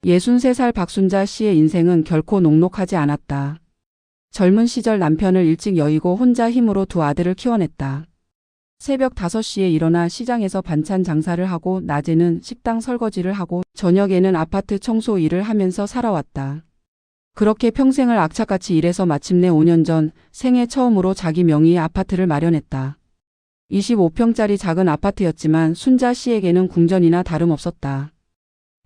63살 박순자 씨의 인생은 결코 녹록하지 않았다. 젊은 시절 남편을 일찍 여의고 혼자 힘으로 두 아들을 키워냈다. 새벽 5시에 일어나 시장에서 반찬 장사를 하고 낮에는 식당 설거지를 하고 저녁에는 아파트 청소 일을 하면서 살아왔다. 그렇게 평생을 악착같이 일해서 마침내 5년 전 생애 처음으로 자기 명의의 아파트를 마련했다. 25평짜리 작은 아파트였지만 순자 씨에게는 궁전이나 다름없었다.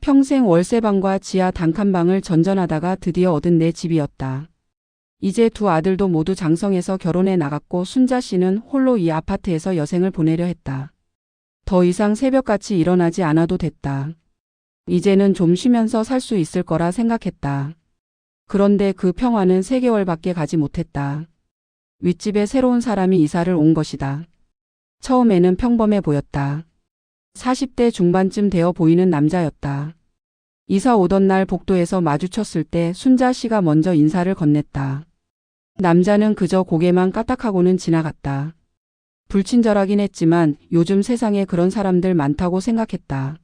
평생 월세방과 지하 단칸방을 전전하다가 드디어 얻은 내 집이었다. 이제 두 아들도 모두 장성해서 결혼해 나갔고 순자 씨는 홀로 이 아파트에서 여생을 보내려 했다. 더 이상 새벽같이 일어나지 않아도 됐다. 이제는 좀 쉬면서 살 수 있을 거라 생각했다. 그런데 그 평화는 3개월밖에 가지 못했다. 윗집에 새로운 사람이 이사를 온 것이다. 처음에는 평범해 보였다. 40대 중반쯤 되어 보이는 남자였다. 이사 오던 날 복도에서 마주쳤을 때 순자 씨가 먼저 인사를 건넸다. 남자는 그저 고개만 까딱하고는 지나갔다. 불친절하긴 했지만 요즘 세상에 그런 사람들 많다고 생각했다.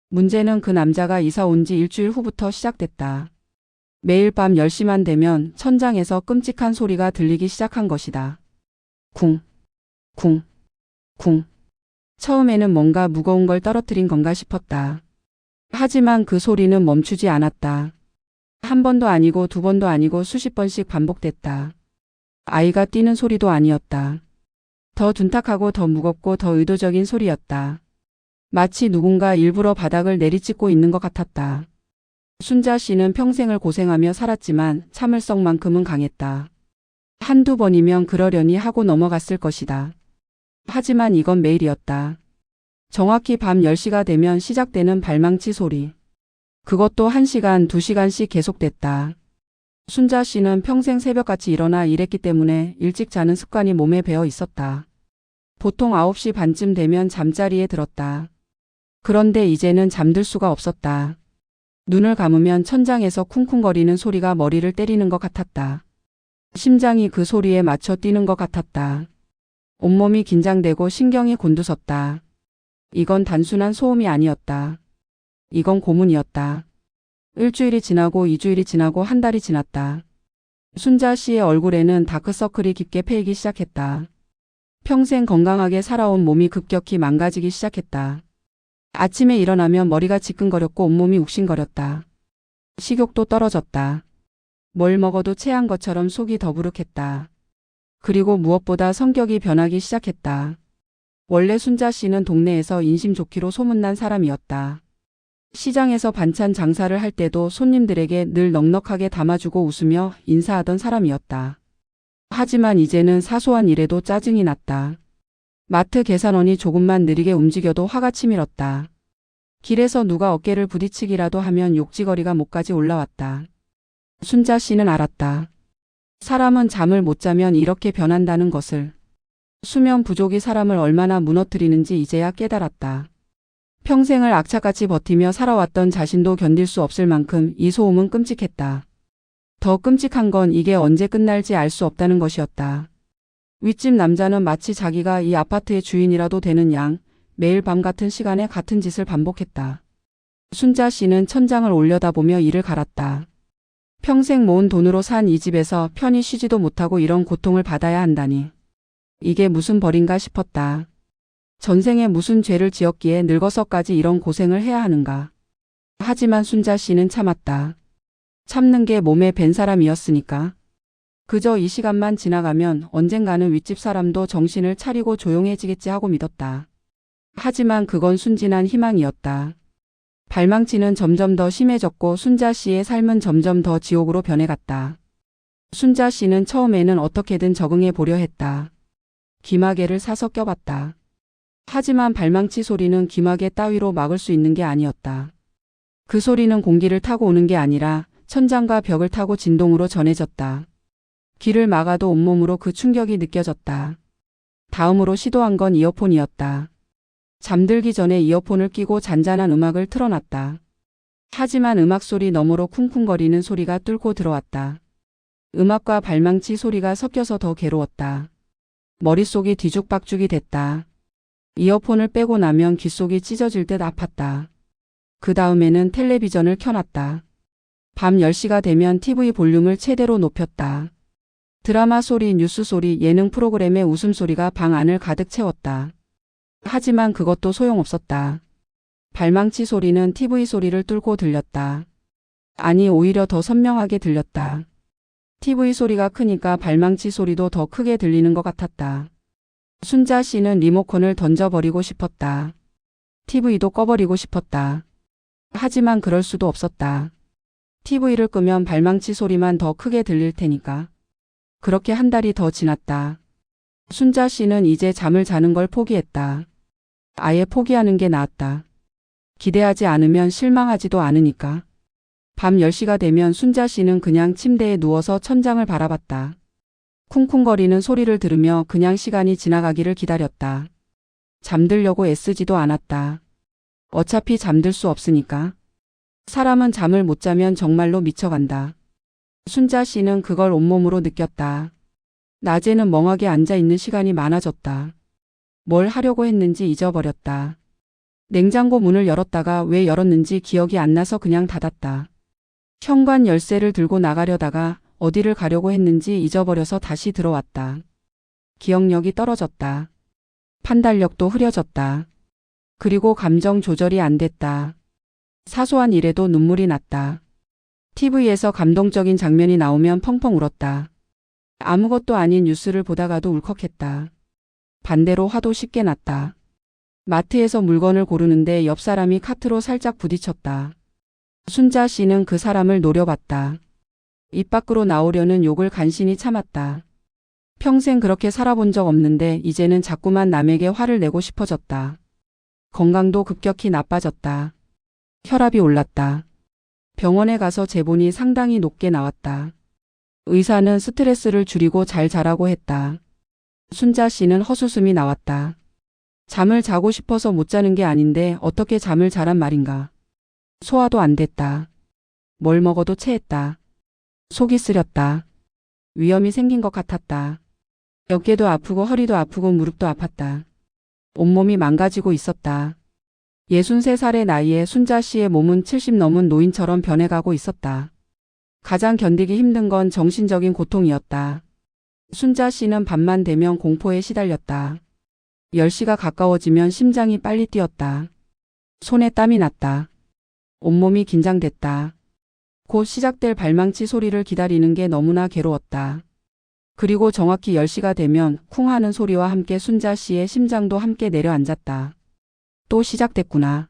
문제는 그 남자가 이사 온 지 일주일 후부터 시작됐다. 매일 밤 10시만 되면 천장에서 끔찍한 소리가 들리기 시작한 것이다. 쿵, 쿵, 쿵. 처음에는 뭔가 무거운 걸 떨어뜨린 건가 싶었다. 하지만 그 소리는 멈추지 않았다. 한 번도 아니고 두 번도 아니고 수십 번씩 반복됐다. 아이가 뛰는 소리도 아니었다. 더 둔탁하고 더 무겁고 더 의도적인 소리였다. 마치 누군가 일부러 바닥을 내리찍고 있는 것 같았다. 순자 씨는 평생을 고생하며 살았지만 참을성만큼은 강했다. 한두 번이면 그러려니 하고 넘어갔을 것이다. 하지만 이건 매일이었다. 정확히 밤 10시가 되면 시작되는 발망치 소리. 그것도 1시간, 2시간씩 계속됐다. 순자 씨는 평생 새벽같이 일어나 일했기 때문에 일찍 자는 습관이 몸에 배어 있었다. 보통 9시 반쯤 되면 잠자리에 들었다. 그런데 이제는 잠들 수가 없었다. 눈을 감으면 천장에서 쿵쿵거리는 소리가 머리를 때리는 것 같았다. 심장이 그 소리에 맞춰 뛰는 것 같았다. 온몸이 긴장되고 신경이 곤두섰다. 이건 단순한 소음이 아니었다. 이건 고문이었다. 일주일이 지나고 2주일이 지나고 한 달이 지났다. 순자 씨의 얼굴에는 다크서클이 깊게 패이기 시작했다. 평생 건강하게 살아온 몸이 급격히 망가지기 시작했다. 아침에 일어나면 머리가 지끈거렸고 온몸이 욱신거렸다. 식욕도 떨어졌다. 뭘 먹어도 체한 것처럼 속이 더부룩했다. 그리고 무엇보다 성격이 변하기 시작했다. 원래 순자 씨는 동네에서 인심 좋기로 소문난 사람이었다. 시장에서 반찬 장사를 할 때도 손님들에게 늘 넉넉하게 담아주고 웃으며 인사하던 사람이었다. 하지만 이제는 사소한 일에도 짜증이 났다. 마트 계산원이 조금만 느리게 움직여도 화가 치밀었다. 길에서 누가 어깨를 부딪히기라도 하면 욕지거리가 목까지 올라왔다. 순자 씨는 알았다. 사람은 잠을 못 자면 이렇게 변한다는 것을. 수면 부족이 사람을 얼마나 무너뜨리는지 이제야 깨달았다. 평생을 악착같이 버티며 살아왔던 자신도 견딜 수 없을 만큼 이 소음은 끔찍했다. 더 끔찍한 건 이게 언제 끝날지 알 수 없다는 것이었다. 윗집 남자는 마치 자기가 이 아파트의 주인이라도 되는 양 매일 밤 같은 시간에 같은 짓을 반복했다. 순자 씨는 천장을 올려다보며 이를 갈았다. 평생 모은 돈으로 산 이 집에서 편히 쉬지도 못하고 이런 고통을 받아야 한다니. 이게 무슨 벌인가 싶었다. 전생에 무슨 죄를 지었기에 늙어서까지 이런 고생을 해야 하는가. 하지만 순자 씨는 참았다. 참는 게 몸에 밴 사람이었으니까. 그저 이 시간만 지나가면 언젠가는 윗집 사람도 정신을 차리고 조용해지겠지 하고 믿었다. 하지만 그건 순진한 희망이었다. 발망치는 점점 더 심해졌고 순자 씨의 삶은 점점 더 지옥으로 변해갔다. 순자 씨는 처음에는 어떻게든 적응해 보려 했다. 귀마개를 사서 껴봤다. 하지만 발망치 소리는 귀마개 따위로 막을 수 있는 게 아니었다. 그 소리는 공기를 타고 오는 게 아니라 천장과 벽을 타고 진동으로 전해졌다. 귀를 막아도 온몸으로 그 충격이 느껴졌다. 다음으로 시도한 건 이어폰이었다. 잠들기 전에 이어폰을 끼고 잔잔한 음악을 틀어놨다. 하지만 음악 소리 너머로 쿵쿵거리는 소리가 뚫고 들어왔다. 음악과 발망치 소리가 섞여서 더 괴로웠다. 머릿속이 뒤죽박죽이 됐다. 이어폰을 빼고 나면 귓속이 찢어질 듯 아팠다. 그 다음에는 텔레비전을 켜놨다. 밤 10시가 되면 TV 볼륨을 최대로 높였다. 드라마 소리, 뉴스 소리, 예능 프로그램의 웃음소리가 방 안을 가득 채웠다. 하지만 그것도 소용없었다. 발망치 소리는 TV 소리를 뚫고 들렸다. 아니, 오히려 더 선명하게 들렸다. TV 소리가 크니까 발망치 소리도 더 크게 들리는 것 같았다. 순자 씨는 리모컨을 던져버리고 싶었다. TV도 꺼버리고 싶었다. 하지만 그럴 수도 없었다. TV를 끄면 발망치 소리만 더 크게 들릴 테니까. 그렇게 한 달이 더 지났다. 순자 씨는 이제 잠을 자는 걸 포기했다. 아예 포기하는 게 나았다. 기대하지 않으면 실망하지도 않으니까. 밤 10시가 되면 순자 씨는 그냥 침대에 누워서 천장을 바라봤다. 쿵쿵거리는 소리를 들으며 그냥 시간이 지나가기를 기다렸다. 잠들려고 애쓰지도 않았다. 어차피 잠들 수 없으니까. 사람은 잠을 못 자면 정말로 미쳐간다. 순자 씨는 그걸 온몸으로 느꼈다. 낮에는 멍하게 앉아있는 시간이 많아졌다. 뭘 하려고 했는지 잊어버렸다. 냉장고 문을 열었다가 왜 열었는지 기억이 안 나서 그냥 닫았다. 현관 열쇠를 들고 나가려다가 어디를 가려고 했는지 잊어버려서 다시 들어왔다. 기억력이 떨어졌다. 판단력도 흐려졌다. 그리고 감정 조절이 안 됐다. 사소한 일에도 눈물이 났다. TV에서 감동적인 장면이 나오면 펑펑 울었다. 아무것도 아닌 뉴스를 보다가도 울컥했다. 반대로 화도 쉽게 났다. 마트에서 물건을 고르는데 옆 사람이 카트로 살짝 부딪혔다. 순자 씨는 그 사람을 노려봤다. 입 밖으로 나오려는 욕을 간신히 참았다. 평생 그렇게 살아본 적 없는데 이제는 자꾸만 남에게 화를 내고 싶어졌다. 건강도 급격히 나빠졌다. 혈압이 올랐다. 병원에 가서 재본이 상당히 높게 나왔다. 의사는 스트레스를 줄이고 잘 자라고 했다. 순자 씨는 헛웃음이 나왔다. 잠을 자고 싶어서 못 자는 게 아닌데 어떻게 잠을 자란 말인가. 소화도 안 됐다. 뭘 먹어도 체했다. 속이 쓰렸다. 위험이 생긴 것 같았다. 어깨도 아프고 허리도 아프고 무릎도 아팠다. 온몸이 망가지고 있었다. 63살의 나이에 순자 씨의 몸은 70 넘은 노인처럼 변해가고 있었다. 가장 견디기 힘든 건 정신적인 고통이었다. 순자 씨는 밤만 되면 공포에 시달렸다. 10시가 가까워지면 심장이 빨리 뛰었다. 손에 땀이 났다. 온몸이 긴장됐다. 곧 시작될 발망치 소리를 기다리는 게 너무나 괴로웠다. 그리고 정확히 10시가 되면 쿵 하는 소리와 함께 순자 씨의 심장도 함께 내려앉았다. 또 시작됐구나.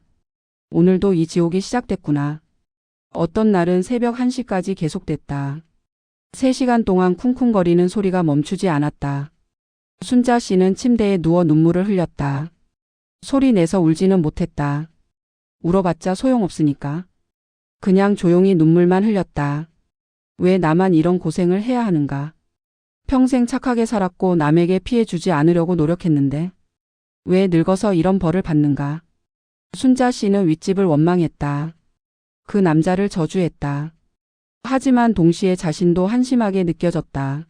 오늘도 이 지옥이 시작됐구나. 어떤 날은 새벽 1시까지 계속됐다. 3시간 동안 쿵쿵거리는 소리가 멈추지 않았다. 순자 씨는 침대에 누워 눈물을 흘렸다. 소리 내서 울지는 못했다. 울어봤자 소용없으니까. 그냥 조용히 눈물만 흘렸다. 왜 나만 이런 고생을 해야 하는가. 평생 착하게 살았고 남에게 피해 주지 않으려고 노력했는데 왜 늙어서 이런 벌을 받는가. 순자 씨는 윗집을 원망했다. 그 남자를 저주했다. 하지만 동시에 자신도 한심하게 느껴졌다.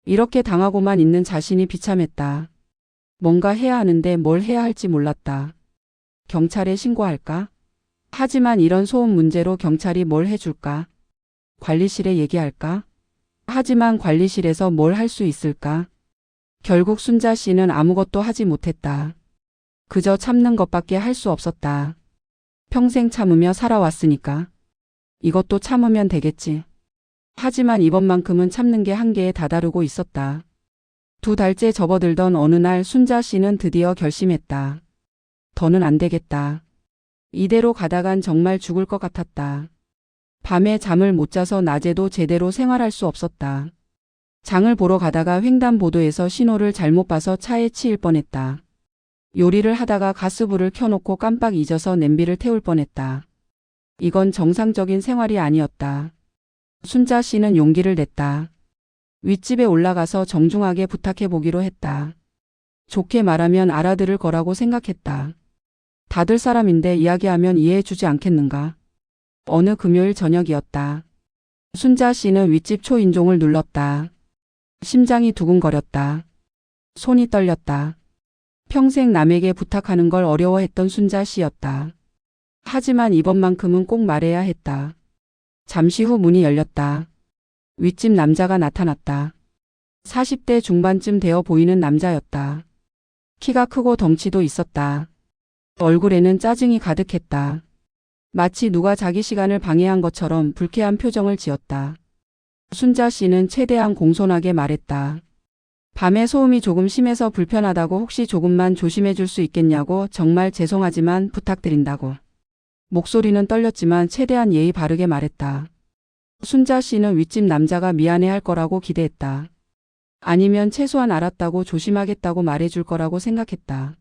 이렇게 당하고만 있는 자신이 비참했다. 뭔가 해야 하는데 뭘 해야 할지 몰랐다. 경찰에 신고할까? 하지만 이런 소음 문제로 경찰이 뭘 해줄까? 관리실에 얘기할까? 하지만 관리실에서 뭘 할 수 있을까? 결국 순자 씨는 아무것도 하지 못했다. 그저 참는 것밖에 할 수 없었다. 평생 참으며 살아왔으니까. 이것도 참으면 되겠지. 하지만 이번만큼은 참는 게 한계에 다다르고 있었다. 2달째 접어들던 어느 날 순자 씨는 드디어 결심했다. 더는 안 되겠다. 이대로 가다간 정말 죽을 것 같았다. 밤에 잠을 못 자서 낮에도 제대로 생활할 수 없었다. 장을 보러 가다가 횡단보도에서 신호를 잘못 봐서 차에 치일 뻔했다. 요리를 하다가 가스불을 켜놓고 깜빡 잊어서 냄비를 태울 뻔했다. 이건 정상적인 생활이 아니었다. 순자 씨는 용기를 냈다. 윗집에 올라가서 정중하게 부탁해 보기로 했다. 좋게 말하면 알아들을 거라고 생각했다. 다들 사람인데 이야기하면 이해해 주지 않겠는가. 어느 금요일 저녁이었다. 순자 씨는 윗집 초인종을 눌렀다. 심장이 두근거렸다. 손이 떨렸다. 평생 남에게 부탁하는 걸 어려워했던 순자 씨였다. 하지만 이번만큼은 꼭 말해야 했다. 잠시 후 문이 열렸다. 윗집 남자가 나타났다. 40대 중반쯤 되어 보이는 남자였다. 키가 크고 덩치도 있었다. 얼굴에는 짜증이 가득했다. 마치 누가 자기 시간을 방해한 것처럼 불쾌한 표정을 지었다. 순자 씨는 최대한 공손하게 말했다. 밤에 소음이 조금 심해서 불편하다고 혹시 조금만 조심해 줄 수 있겠냐고. 정말 죄송하지만 부탁드린다고. 목소리는 떨렸지만 최대한 예의 바르게 말했다. 순자 씨는 윗집 남자가 미안해할 거라고 기대했다. 아니면 최소한 알았다고 조심하겠다고 말해줄 거라고 생각했다.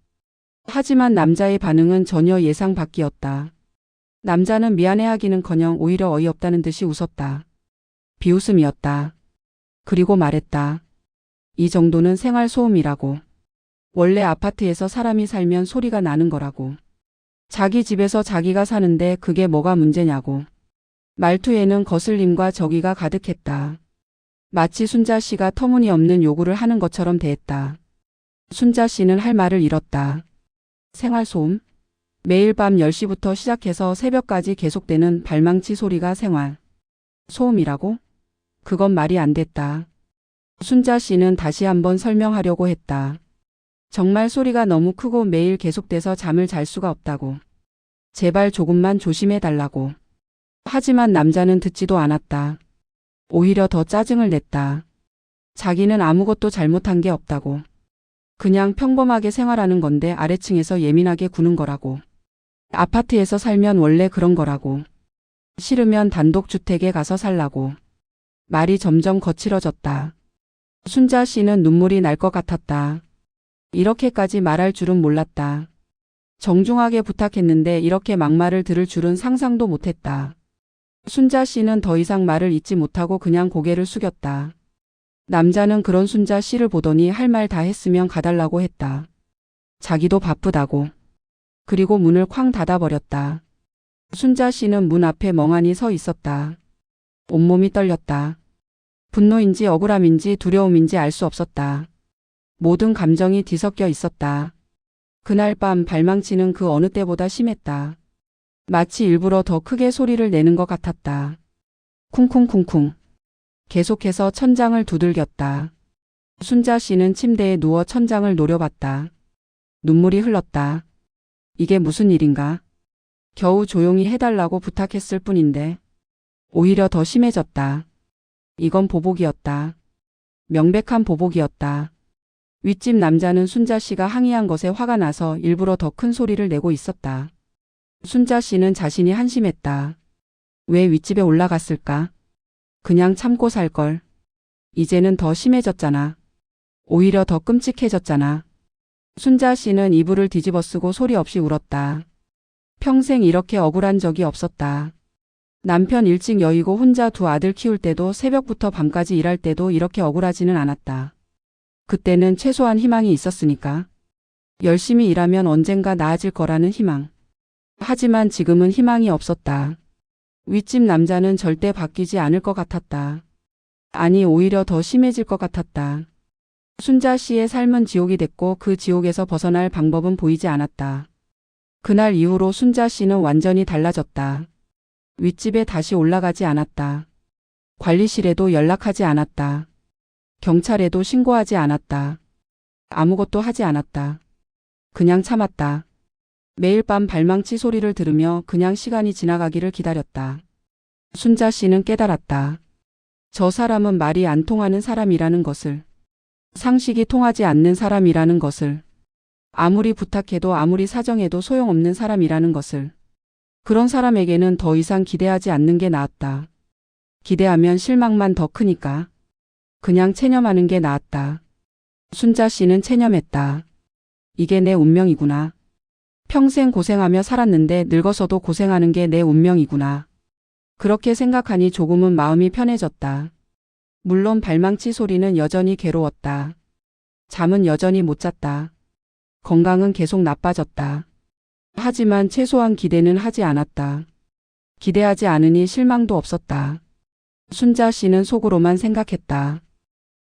하지만 남자의 반응은 전혀 예상 밖이었다. 남자는 미안해하기는커녕 오히려 어이없다는 듯이 웃었다. 비웃음이었다. 그리고 말했다. 이 정도는 생활소음이라고. 원래 아파트에서 사람이 살면 소리가 나는 거라고. 자기 집에서 자기가 사는데 그게 뭐가 문제냐고. 말투에는 거슬림과 적의가 가득했다. 마치 순자 씨가 터무니없는 요구를 하는 것처럼 대했다. 순자 씨는 할 말을 잃었다. 생활소음? 매일 밤 10시부터 시작해서 새벽까지 계속되는 발망치 소리가 생활 소음이라고? 그건 말이 안 됐다. 순자 씨는 다시 한번 설명하려고 했다. 정말 소리가 너무 크고 매일 계속돼서 잠을 잘 수가 없다고. 제발 조금만 조심해 달라고. 하지만 남자는 듣지도 않았다. 오히려 더 짜증을 냈다. 자기는 아무것도 잘못한 게 없다고. 그냥 평범하게 생활하는 건데 아래층에서 예민하게 구는 거라고. 아파트에서 살면 원래 그런 거라고. 싫으면 단독주택에 가서 살라고. 말이 점점 거칠어졌다. 순자 씨는 눈물이 날 것 같았다. 이렇게까지 말할 줄은 몰랐다. 정중하게 부탁했는데 이렇게 막말을 들을 줄은 상상도 못했다. 순자 씨는 더 이상 말을 잇지 못하고 그냥 고개를 숙였다. 남자는 그런 순자 씨를 보더니 할 말 다 했으면 가달라고 했다. 자기도 바쁘다고. 그리고 문을 쾅 닫아버렸다. 순자 씨는 문 앞에 멍하니 서 있었다. 온몸이 떨렸다. 분노인지 억울함인지 두려움인지 알 수 없었다. 모든 감정이 뒤섞여 있었다. 그날 밤 발망치는 그 어느 때보다 심했다. 마치 일부러 더 크게 소리를 내는 것 같았다. 쿵쿵쿵쿵. 계속해서 천장을 두들겼다. 순자 씨는 침대에 누워 천장을 노려봤다. 눈물이 흘렀다. 이게 무슨 일인가? 겨우 조용히 해달라고 부탁했을 뿐인데 오히려 더 심해졌다. 이건 보복이었다. 명백한 보복이었다. 윗집 남자는 순자 씨가 항의한 것에 화가 나서 일부러 더 큰 소리를 내고 있었다. 순자 씨는 자신이 한심했다. 왜 윗집에 올라갔을까? 그냥 참고 살걸. 이제는 더 심해졌잖아. 오히려 더 끔찍해졌잖아. 순자 씨는 이불을 뒤집어쓰고 소리 없이 울었다. 평생 이렇게 억울한 적이 없었다. 남편 일찍 여의고 혼자 두 아들 키울 때도 새벽부터 밤까지 일할 때도 이렇게 억울하지는 않았다. 그때는 최소한 희망이 있었으니까. 열심히 일하면 언젠가 나아질 거라는 희망. 하지만 지금은 희망이 없었다. 윗집 남자는 절대 바뀌지 않을 것 같았다. 아니 오히려 더 심해질 것 같았다. 순자 씨의 삶은 지옥이 됐고 그 지옥에서 벗어날 방법은 보이지 않았다. 그날 이후로 순자 씨는 완전히 달라졌다. 윗집에 다시 올라가지 않았다. 관리실에도 연락하지 않았다. 경찰에도 신고하지 않았다. 아무것도 하지 않았다. 그냥 참았다. 매일 밤 발망치 소리를 들으며 그냥 시간이 지나가기를 기다렸다. 순자 씨는 깨달았다. 저 사람은 말이 안 통하는 사람이라는 것을. 상식이 통하지 않는 사람이라는 것을. 아무리 부탁해도 아무리 사정해도 소용없는 사람이라는 것을. 그런 사람에게는 더 이상 기대하지 않는 게 나았다. 기대하면 실망만 더 크니까. 그냥 체념하는 게 나았다. 순자 씨는 체념했다. 이게 내 운명이구나. 평생 고생하며 살았는데 늙어서도 고생하는 게 내 운명이구나. 그렇게 생각하니 조금은 마음이 편해졌다. 물론 발망치 소리는 여전히 괴로웠다. 잠은 여전히 못 잤다. 건강은 계속 나빠졌다. 하지만 최소한 기대는 하지 않았다. 기대하지 않으니 실망도 없었다. 순자 씨는 속으로만 생각했다.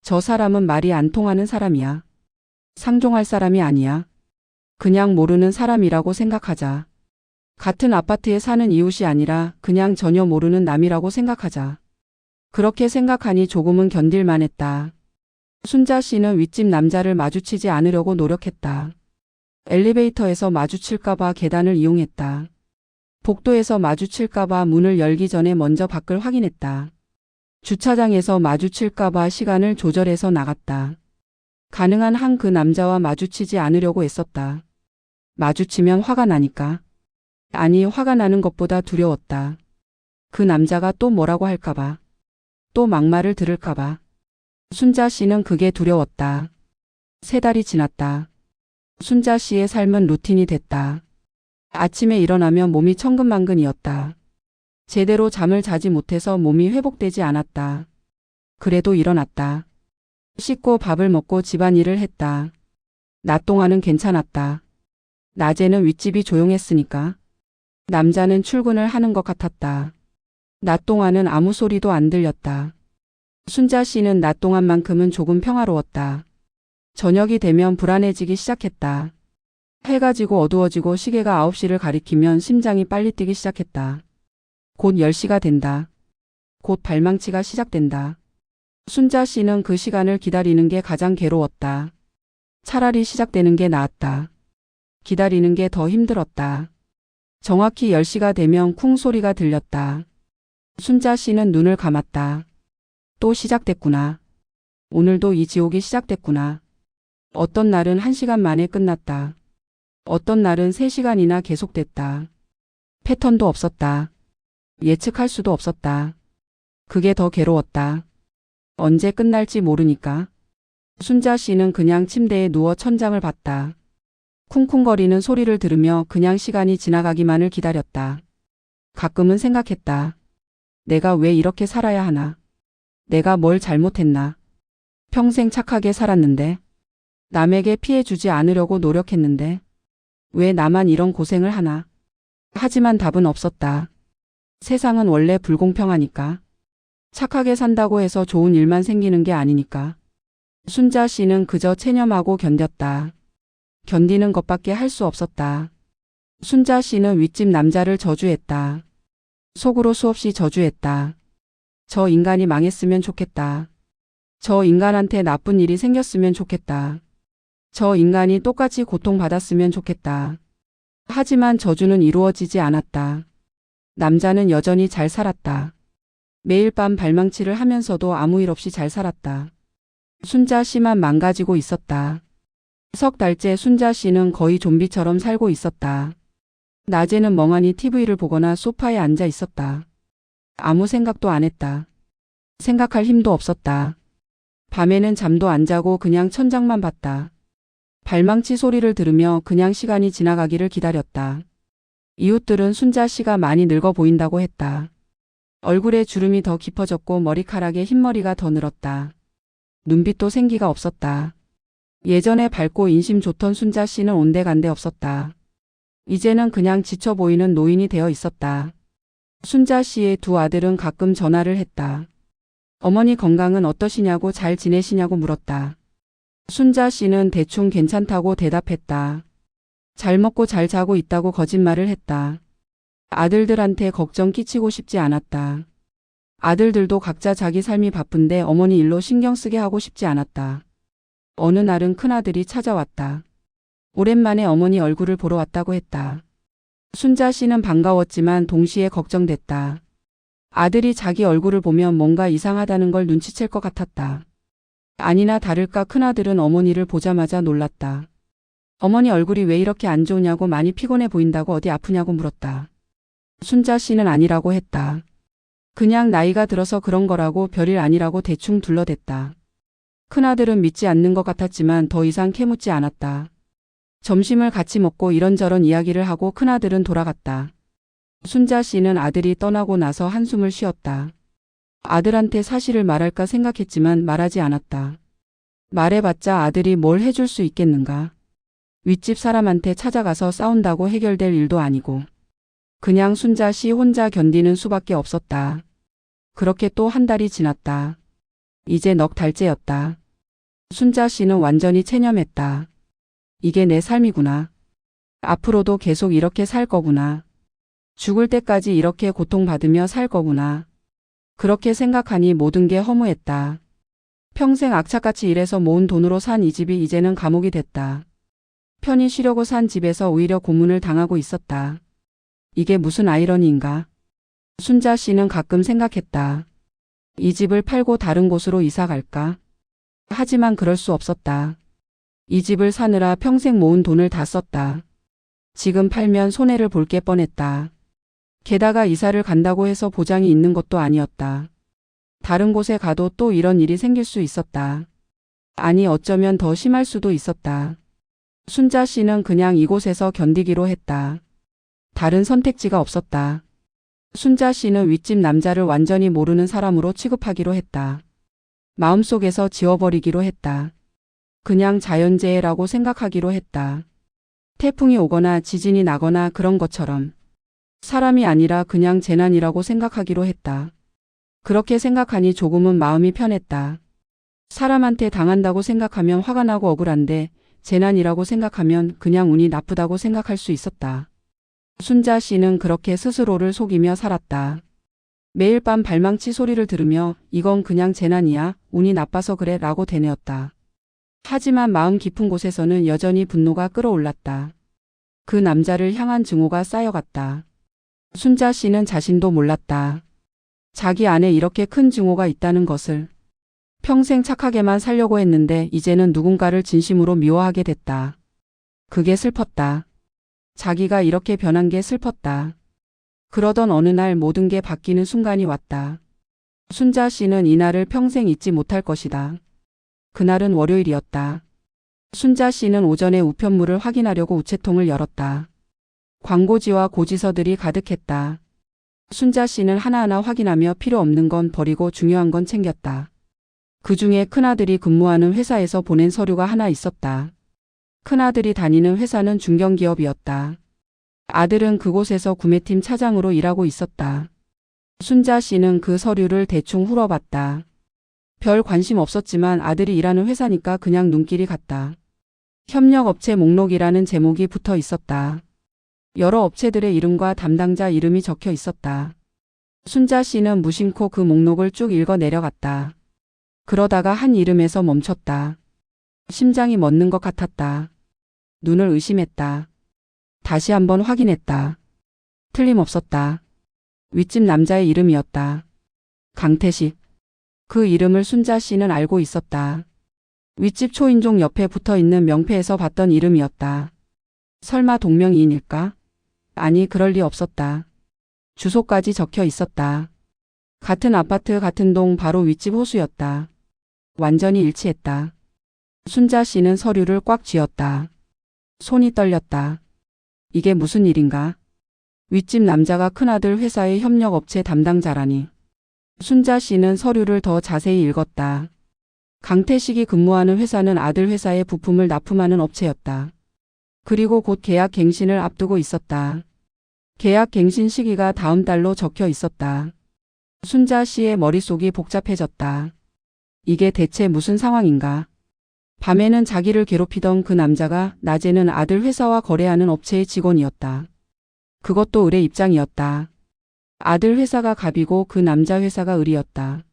저 사람은 말이 안 통하는 사람이야. 상종할 사람이 아니야. 그냥 모르는 사람이라고 생각하자. 같은 아파트에 사는 이웃이 아니라 그냥 전혀 모르는 남이라고 생각하자. 그렇게 생각하니 조금은 견딜만 했다. 순자 씨는 윗집 남자를 마주치지 않으려고 노력했다. 엘리베이터에서 마주칠까봐 계단을 이용했다. 복도에서 마주칠까봐 문을 열기 전에 먼저 밖을 확인했다. 주차장에서 마주칠까봐 시간을 조절해서 나갔다. 가능한 한 그 남자와 마주치지 않으려고 애썼다. 마주치면 화가 나니까. 아니, 화가 나는 것보다 두려웠다. 그 남자가 또 뭐라고 할까봐. 또 막말을 들을까봐. 순자 씨는 그게 두려웠다. 3달이 지났다. 순자 씨의 삶은 루틴이 됐다. 아침에 일어나면 몸이 천근만근이었다. 제대로 잠을 자지 못해서 몸이 회복되지 않았다. 그래도 일어났다. 씻고 밥을 먹고 집안일을 했다. 낮 동안은 괜찮았다. 낮에는 윗집이 조용했으니까. 남자는 출근을 하는 것 같았다. 낮 동안은 아무 소리도 안 들렸다. 순자 씨는 낮 동안만큼은 조금 평화로웠다. 저녁이 되면 불안해지기 시작했다. 해가 지고 어두워지고 시계가 9시를 가리키면 심장이 빨리 뛰기 시작했다. 곧 10시가 된다. 곧 발망치가 시작된다. 순자 씨는 그 시간을 기다리는 게 가장 괴로웠다. 차라리 시작되는 게 나았다. 기다리는 게 더 힘들었다. 정확히 10시가 되면 쿵 소리가 들렸다. 순자 씨는 눈을 감았다. 또 시작됐구나. 오늘도 이 지옥이 시작됐구나. 어떤 날은 1시간 만에 끝났다. 어떤 날은 3시간이나 계속됐다. 패턴도 없었다. 예측할 수도 없었다. 그게 더 괴로웠다. 언제 끝날지 모르니까. 순자 씨는 그냥 침대에 누워 천장을 봤다. 쿵쿵거리는 소리를 들으며 그냥 시간이 지나가기만을 기다렸다. 가끔은 생각했다. 내가 왜 이렇게 살아야 하나? 내가 뭘 잘못했나? 평생 착하게 살았는데. 남에게 피해 주지 않으려고 노력했는데. 왜 나만 이런 고생을 하나? 하지만 답은 없었다. 세상은 원래 불공평하니까. 착하게 산다고 해서 좋은 일만 생기는 게 아니니까. 순자 씨는 그저 체념하고 견뎠다. 견디는 것밖에 할 수 없었다. 순자 씨는 윗집 남자를 저주했다. 속으로 수없이 저주했다. 저 인간이 망했으면 좋겠다. 저 인간한테 나쁜 일이 생겼으면 좋겠다. 저 인간이 똑같이 고통받았으면 좋겠다. 하지만 저주는 이루어지지 않았다. 남자는 여전히 잘 살았다. 매일 밤 발망치를 하면서도 아무 일 없이 잘 살았다. 순자 씨만 망가지고 있었다. 석 달째 순자 씨는 거의 좀비처럼 살고 있었다. 낮에는 멍하니 TV를 보거나 소파에 앉아 있었다. 아무 생각도 안 했다. 생각할 힘도 없었다. 밤에는 잠도 안 자고 그냥 천장만 봤다. 발망치 소리를 들으며 그냥 시간이 지나가기를 기다렸다. 이웃들은 순자 씨가 많이 늙어 보인다고 했다. 얼굴에 주름이 더 깊어졌고 머리카락에 흰머리가 더 늘었다. 눈빛도 생기가 없었다. 예전에 밝고 인심 좋던 순자 씨는 온데간데 없었다. 이제는 그냥 지쳐 보이는 노인이 되어 있었다. 순자 씨의 2 아들은 가끔 전화를 했다. 어머니 건강은 어떠시냐고 잘 지내시냐고 물었다. 순자 씨는 대충 괜찮다고 대답했다. 잘 먹고 잘 자고 있다고 거짓말을 했다. 아들들한테 걱정 끼치고 싶지 않았다. 아들들도 각자 자기 삶이 바쁜데 어머니 일로 신경 쓰게 하고 싶지 않았다. 어느 날은 큰아들이 찾아왔다. 오랜만에 어머니 얼굴을 보러 왔다고 했다. 순자 씨는 반가웠지만 동시에 걱정됐다. 아들이 자기 얼굴을 보면 뭔가 이상하다는 걸 눈치챌 것 같았다. 아니나 다를까 큰아들은 어머니를 보자마자 놀랐다. 어머니 얼굴이 왜 이렇게 안 좋으냐고 많이 피곤해 보인다고 어디 아프냐고 물었다. 순자 씨는 아니라고 했다. 그냥 나이가 들어서 그런 거라고 별일 아니라고 대충 둘러댔다. 큰아들은 믿지 않는 것 같았지만 더 이상 캐묻지 않았다. 점심을 같이 먹고 이런저런 이야기를 하고 큰아들은 돌아갔다. 순자 씨는 아들이 떠나고 나서 한숨을 쉬었다. 아들한테 사실을 말할까 생각했지만 말하지 않았다. 말해봤자 아들이 뭘 해줄 수 있겠는가. 윗집 사람한테 찾아가서 싸운다고 해결될 일도 아니고. 그냥 순자 씨 혼자 견디는 수밖에 없었다. 그렇게 또 1달이 지났다. 이제 넉 달째였다. 순자 씨는 완전히 체념했다. 이게 내 삶이구나. 앞으로도 계속 이렇게 살 거구나. 죽을 때까지 이렇게 고통받으며 살 거구나. 그렇게 생각하니 모든 게 허무했다. 평생 악착같이 일해서 모은 돈으로 산 이 집이 이제는 감옥이 됐다. 편히 쉬려고 산 집에서 오히려 고문을 당하고 있었다. 이게 무슨 아이러니인가? 순자 씨는 가끔 생각했다. 이 집을 팔고 다른 곳으로 이사 갈까? 하지만 그럴 수 없었다. 이 집을 사느라 평생 모은 돈을 다 썼다. 지금 팔면 손해를 볼 게 뻔했다. 게다가 이사를 간다고 해서 보장이 있는 것도 아니었다. 다른 곳에 가도 또 이런 일이 생길 수 있었다. 아니 어쩌면 더 심할 수도 있었다. 순자 씨는 그냥 이곳에서 견디기로 했다. 다른 선택지가 없었다. 순자 씨는 윗집 남자를 완전히 모르는 사람으로 취급하기로 했다. 마음속에서 지워버리기로 했다. 그냥 자연재해라고 생각하기로 했다. 태풍이 오거나 지진이 나거나 그런 것처럼. 사람이 아니라 그냥 재난이라고 생각하기로 했다. 그렇게 생각하니 조금은 마음이 편했다. 사람한테 당한다고 생각하면 화가 나고 억울한데 재난이라고 생각하면 그냥 운이 나쁘다고 생각할 수 있었다. 순자 씨는 그렇게 스스로를 속이며 살았다. 매일 밤 발망치 소리를 들으며 이건 그냥 재난이야, 운이 나빠서 그래 라고 되뇌었다. 하지만 마음 깊은 곳에서는 여전히 분노가 끓어올랐다. 그 남자를 향한 증오가 쌓여갔다. 순자 씨는 자신도 몰랐다. 자기 안에 이렇게 큰 증오가 있다는 것을. 평생 착하게만 살려고 했는데 이제는 누군가를 진심으로 미워하게 됐다. 그게 슬펐다. 자기가 이렇게 변한 게 슬펐다. 그러던 어느 날 모든 게 바뀌는 순간이 왔다. 순자 씨는 이날을 평생 잊지 못할 것이다. 그날은 월요일이었다. 순자 씨는 오전에 우편물을 확인하려고 우체통을 열었다. 광고지와 고지서들이 가득했다. 순자 씨는 하나하나 확인하며 필요 없는 건 버리고 중요한 건 챙겼다. 그 중에 큰아들이 근무하는 회사에서 보낸 서류가 하나 있었다. 큰아들이 다니는 회사는 중견기업이었다. 아들은 그곳에서 구매팀 차장으로 일하고 있었다. 순자 씨는 그 서류를 대충 훑어봤다. 별 관심 없었지만 아들이 일하는 회사니까 그냥 눈길이 갔다. 협력업체 목록이라는 제목이 붙어 있었다. 여러 업체들의 이름과 담당자 이름이 적혀 있었다. 순자 씨는 무심코 그 목록을 쭉 읽어 내려갔다. 그러다가 한 이름에서 멈췄다. 심장이 멎는 것 같았다. 눈을 의심했다. 다시 한번 확인했다. 틀림없었다. 윗집 남자의 이름이었다. 강태식. 그 이름을 순자 씨는 알고 있었다. 윗집 초인종 옆에 붙어 있는 명패에서 봤던 이름이었다. 설마 동명이인일까? 아니, 그럴 리 없었다. 주소까지 적혀 있었다. 같은 아파트 같은 동 바로 윗집 호수였다. 완전히 일치했다. 순자 씨는 서류를 꽉 쥐었다. 손이 떨렸다. 이게 무슨 일인가? 윗집 남자가 큰아들 회사의 협력업체 담당자라니. 순자 씨는 서류를 더 자세히 읽었다. 강태식이 근무하는 회사는 아들 회사에 부품을 납품하는 업체였다. 그리고 곧 계약 갱신을 앞두고 있었다. 계약 갱신 시기가 다음 달로 적혀 있었다. 순자 씨의 머릿속이 복잡해졌다. 이게 대체 무슨 상황인가? 밤에는 자기를 괴롭히던 그 남자가 낮에는 아들 회사와 거래하는 업체의 직원이었다. 그것도 을의 입장이었다. 아들 회사가 갑이고 그 남자 회사가 을이었다.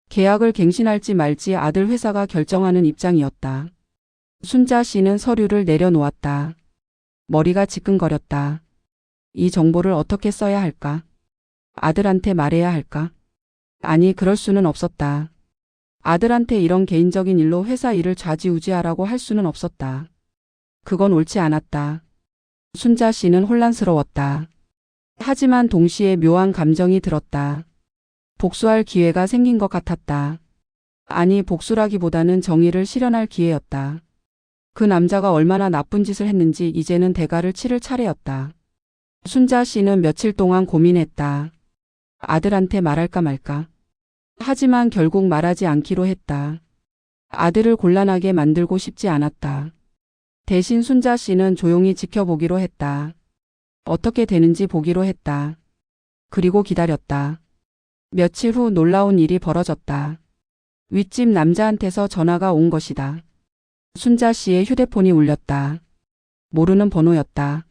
계약을 갱신할지 말지 아들 회사가 결정하는 입장이었다. 순자 씨는 서류를 내려놓았다. 머리가 지끈거렸다. 이 정보를 어떻게 써야 할까? 아들한테 말해야 할까? 아니, 그럴 수는 없었다. 아들한테 이런 개인적인 일로 회사 일을 좌지우지하라고 할 수는 없었다. 그건 옳지 않았다. 순자 씨는 혼란스러웠다. 하지만 동시에 묘한 감정이 들었다. 복수할 기회가 생긴 것 같았다. 아니, 복수라기보다는 정의를 실현할 기회였다. 그 남자가 얼마나 나쁜 짓을 했는지 이제는 대가를 치를 차례였다. 순자 씨는 며칠 동안 고민했다. 아들한테 말할까 말까. 하지만 결국 말하지 않기로 했다. 아들을 곤란하게 만들고 싶지 않았다. 대신 순자 씨는 조용히 지켜보기로 했다. 어떻게 되는지 보기로 했다. 그리고 기다렸다. 며칠 후 놀라운 일이 벌어졌다. 윗집 남자한테서 전화가 온 것이다. 순자 씨의 휴대폰이 울렸다. 모르는 번호였다.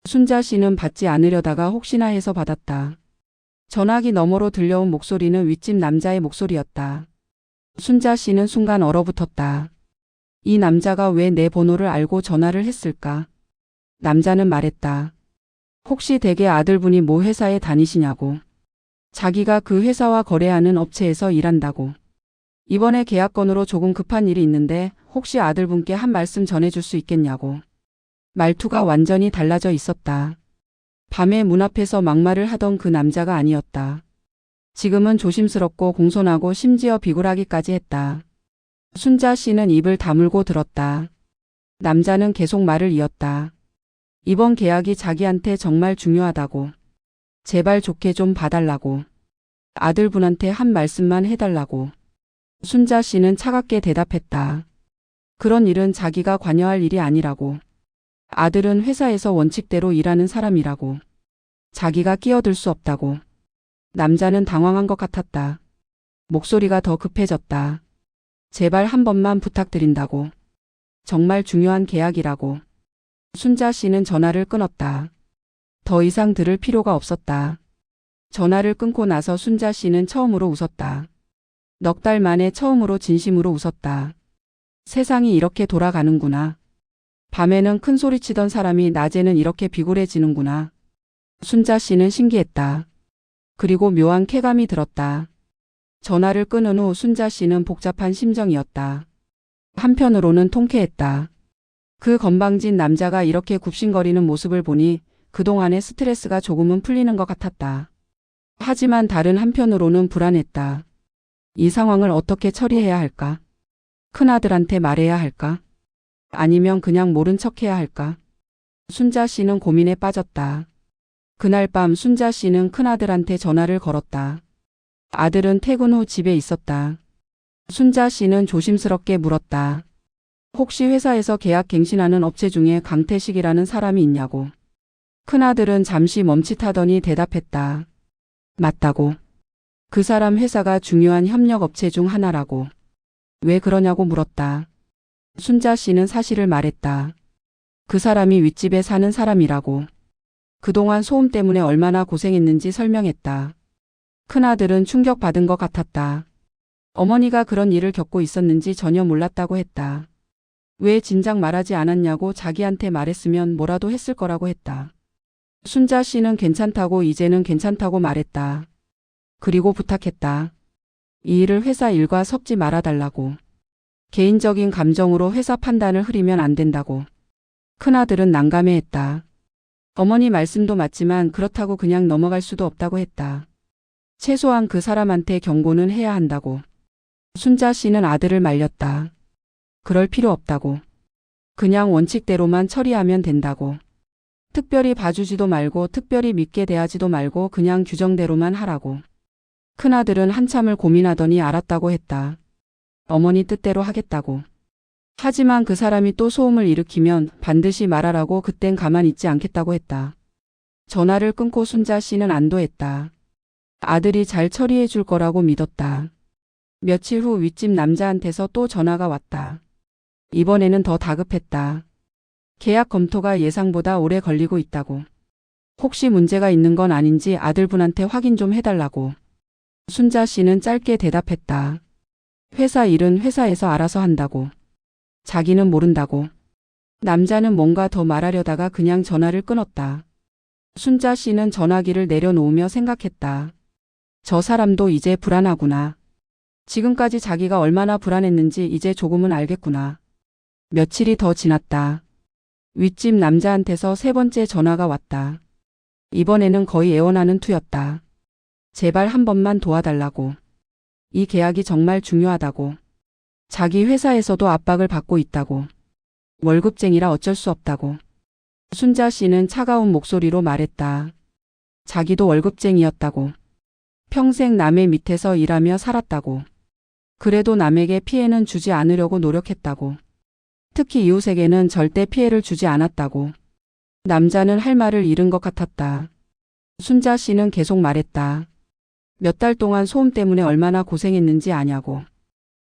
순자 씨는 받지 않으려다가 혹시나 해서 받았다. 전화기 너머로 들려온 목소리는 윗집 남자의 목소리였다. 순자 씨는 순간 얼어붙었다. 이 남자가 왜 내 번호를 알고 전화를 했을까? 남자는 말했다. 혹시 댁의 아들분이 모 회사에 다니시냐고. 자기가 그 회사와 거래하는 업체에서 일한다고. 이번에 계약 건으로 조금 급한 일이 있는데 혹시 아들분께 한 말씀 전해줄 수 있겠냐고. 말투가 완전히 달라져 있었다. 밤에 문 앞에서 막말을 하던 그 남자가 아니었다. 지금은 조심스럽고 공손하고 심지어 비굴하기까지 했다. 순자 씨는 입을 다물고 들었다. 남자는 계속 말을 이었다. 이번 계약이 자기한테 정말 중요하다고. 제발 좋게 좀 봐달라고. 아들분한테 한 말씀만 해달라고. 순자 씨는 차갑게 대답했다. 그런 일은 자기가 관여할 일이 아니라고. 아들은 회사에서 원칙대로 일하는 사람이라고. 자기가 끼어들 수 없다고. 남자는 당황한 것 같았다. 목소리가 더 급해졌다. 제발 한 번만 부탁드린다고. 정말 중요한 계약이라고. 순자 씨는 전화를 끊었다. 더 이상 들을 필요가 없었다. 전화를 끊고 나서 순자 씨는 처음으로 웃었다. 넉 달 만에 처음으로 진심으로 웃었다. 세상이 이렇게 돌아가는구나. 밤에는 큰 소리치던 사람이 낮에는 이렇게 비굴해지는구나. 순자 씨는 신기했다. 그리고 묘한 쾌감이 들었다. 전화를 끊은 후 순자 씨는 복잡한 심정이었다. 한편으로는 통쾌했다. 그 건방진 남자가 이렇게 굽신거리는 모습을 보니 그동안의 스트레스가 조금은 풀리는 것 같았다. 하지만 다른 한편으로는 불안했다. 이 상황을 어떻게 처리해야 할까? 큰아들한테 말해야 할까? 아니면 그냥 모른 척해야 할까? 순자 씨는 고민에 빠졌다. 그날 밤 순자 씨는 큰아들한테 전화를 걸었다. 아들은 퇴근 후 집에 있었다. 순자 씨는 조심스럽게 물었다. 혹시 회사에서 계약 갱신하는 업체 중에 강태식이라는 사람이 있냐고. 큰아들은 잠시 멈칫하더니 대답했다. 맞다고. 그 사람 회사가 중요한 협력업체 중 하나라고. 왜 그러냐고 물었다. 순자 씨는 사실을 말했다. 그 사람이 윗집에 사는 사람이라고. 그동안 소음 때문에 얼마나 고생했는지 설명했다. 큰아들은 충격받은 것 같았다. 어머니가 그런 일을 겪고 있었는지 전혀 몰랐다고 했다. 왜 진작 말하지 않았냐고 자기한테 말했으면 뭐라도 했을 거라고 했다. 순자 씨는 괜찮다고 이제는 괜찮다고 말했다. 그리고 부탁했다. 이 일을 회사 일과 섞지 말아달라고. 개인적인 감정으로 회사 판단을 흐리면 안 된다고. 큰아들은 난감해했다. 어머니 말씀도 맞지만 그렇다고 그냥 넘어갈 수도 없다고 했다. 최소한 그 사람한테 경고는 해야 한다고. 순자 씨는 아들을 말렸다. 그럴 필요 없다고. 그냥 원칙대로만 처리하면 된다고. 특별히 봐주지도 말고 특별히 믿게 대하지도 말고 그냥 규정대로만 하라고. 큰아들은 한참을 고민하더니 알았다고 했다. 어머니 뜻대로 하겠다고. 하지만 그 사람이 또 소음을 일으키면 반드시 말하라고 그땐 가만히 있지 않겠다고 했다. 전화를 끊고 순자 씨는 안도했다. 아들이 잘 처리해 줄 거라고 믿었다. 며칠 후 윗집 남자한테서 또 전화가 왔다. 이번에는 더 다급했다. 계약 검토가 예상보다 오래 걸리고 있다고. 혹시 문제가 있는 건 아닌지 아들분한테 확인 좀 해달라고. 순자 씨는 짧게 대답했다. 회사 일은 회사에서 알아서 한다고. 자기는 모른다고. 남자는 뭔가 더 말하려다가 그냥 전화를 끊었다. 순자 씨는 전화기를 내려놓으며 생각했다. 저 사람도 이제 불안하구나. 지금까지 자기가 얼마나 불안했는지 이제 조금은 알겠구나. 며칠이 더 지났다. 윗집 남자한테서 세 번째 전화가 왔다. 이번에는 거의 애원하는 투였다. 제발 한 번만 도와달라고. 이 계약이 정말 중요하다고. 자기 회사에서도 압박을 받고 있다고. 월급쟁이라 어쩔 수 없다고. 순자 씨는 차가운 목소리로 말했다. 자기도 월급쟁이였다고. 평생 남의 밑에서 일하며 살았다고. 그래도 남에게 피해는 주지 않으려고 노력했다고. 특히 이웃에게는 절대 피해를 주지 않았다고. 남자는 할 말을 잃은 것 같았다. 순자 씨는 계속 말했다. 몇 달 동안 소음 때문에 얼마나 고생했는지 아냐고.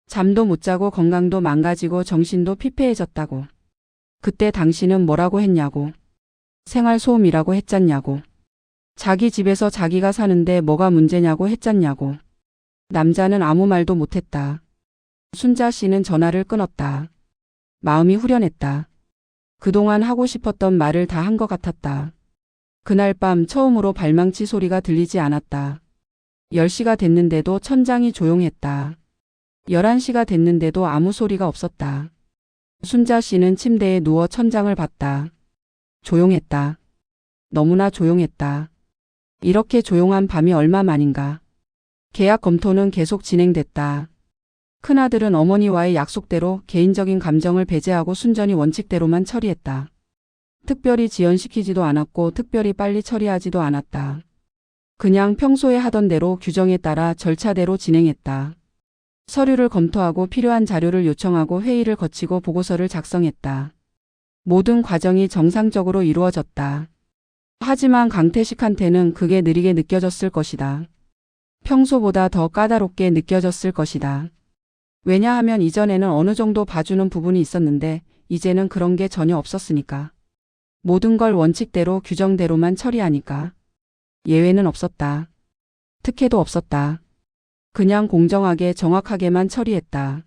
잠도 못 자고 건강도 망가지고 정신도 피폐해졌다고. 그때 당신은 뭐라고 했냐고. 생활소음이라고 했잖냐고. 자기 집에서 자기가 사는데 뭐가 문제냐고 했잖냐고. 남자는 아무 말도 못했다. 순자 씨는 전화를 끊었다. 마음이 후련했다. 그동안 하고 싶었던 말을 다 한 것 같았다. 그날 밤 처음으로 발망치 소리가 들리지 않았다. 10시가 됐는데도 천장이 조용했다. 11시가 됐는데도 아무 소리가 없었다. 순자 씨는 침대에 누워 천장을 봤다. 조용했다. 너무나 조용했다. 이렇게 조용한 밤이 얼마만인가. 계약 검토는 계속 진행됐다. 큰아들은 어머니와의 약속대로 개인적인 감정을 배제하고 순전히 원칙대로만 처리했다. 특별히 지연시키지도 않았고 특별히 빨리 처리하지도 않았다. 그냥 평소에 하던 대로 규정에 따라 절차대로 진행했다. 서류를 검토하고 필요한 자료를 요청하고 회의를 거치고 보고서를 작성했다. 모든 과정이 정상적으로 이루어졌다. 하지만 강태식한테는 그게 느리게 느껴졌을 것이다. 평소보다 더 까다롭게 느껴졌을 것이다. 왜냐하면 이전에는 어느 정도 봐주는 부분이 있었는데 이제는 그런 게 전혀 없었으니까. 모든 걸 원칙대로 규정대로만 처리하니까. 예외는 없었다. 특혜도 없었다. 그냥 공정하게 정확하게만 처리했다.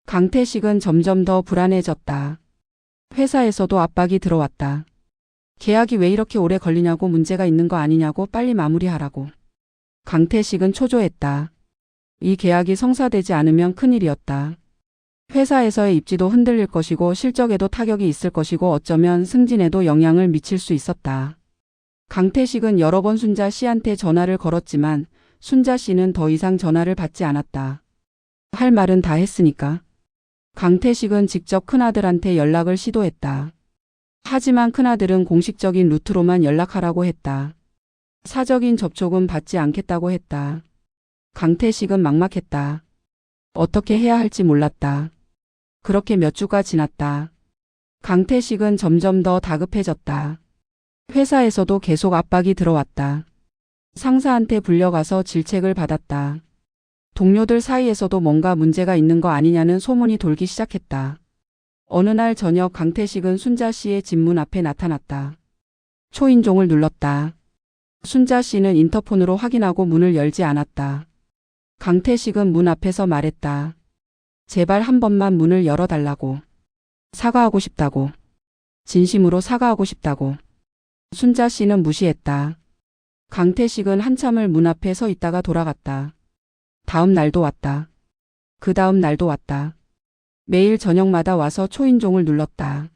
강태식은 점점 더 불안해졌다. 회사에서도 압박이 들어왔다. 계약이 왜 이렇게 오래 걸리냐고, 문제가 있는 거 아니냐고, 빨리 마무리하라고. 강태식은 초조했다. 이 계약이 성사되지 않으면 큰일이었다. 회사에서의 입지도 흔들릴 것이고 실적에도 타격이 있을 것이고 어쩌면 승진에도 영향을 미칠 수 있었다. 강태식은 여러 번 순자 씨한테 전화를 걸었지만 순자 씨는 더 이상 전화를 받지 않았다. 할 말은 다 했으니까. 강태식은 직접 큰아들한테 연락을 시도했다. 하지만 큰아들은 공식적인 루트로만 연락하라고 했다. 사적인 접촉은 받지 않겠다고 했다. 강태식은 막막했다. 어떻게 해야 할지 몰랐다. 그렇게 몇 주가 지났다. 강태식은 점점 더 다급해졌다. 회사에서도 계속 압박이 들어왔다. 상사한테 불려가서 질책을 받았다. 동료들 사이에서도 뭔가 문제가 있는 거 아니냐는 소문이 돌기 시작했다. 어느 날 저녁 강태식은 순자 씨의 집 문 앞에 나타났다. 초인종을 눌렀다. 순자 씨는 인터폰으로 확인하고 문을 열지 않았다. 강태식은 문 앞에서 말했다. 제발 한 번만 문을 열어달라고. 사과하고 싶다고. 진심으로 사과하고 싶다고. 순자 씨는 무시했다. 강태식은 한참을 문 앞에 서 있다가 돌아갔다. 다음 날도 왔다. 그 다음 날도 왔다. 매일 저녁마다 와서 초인종을 눌렀다.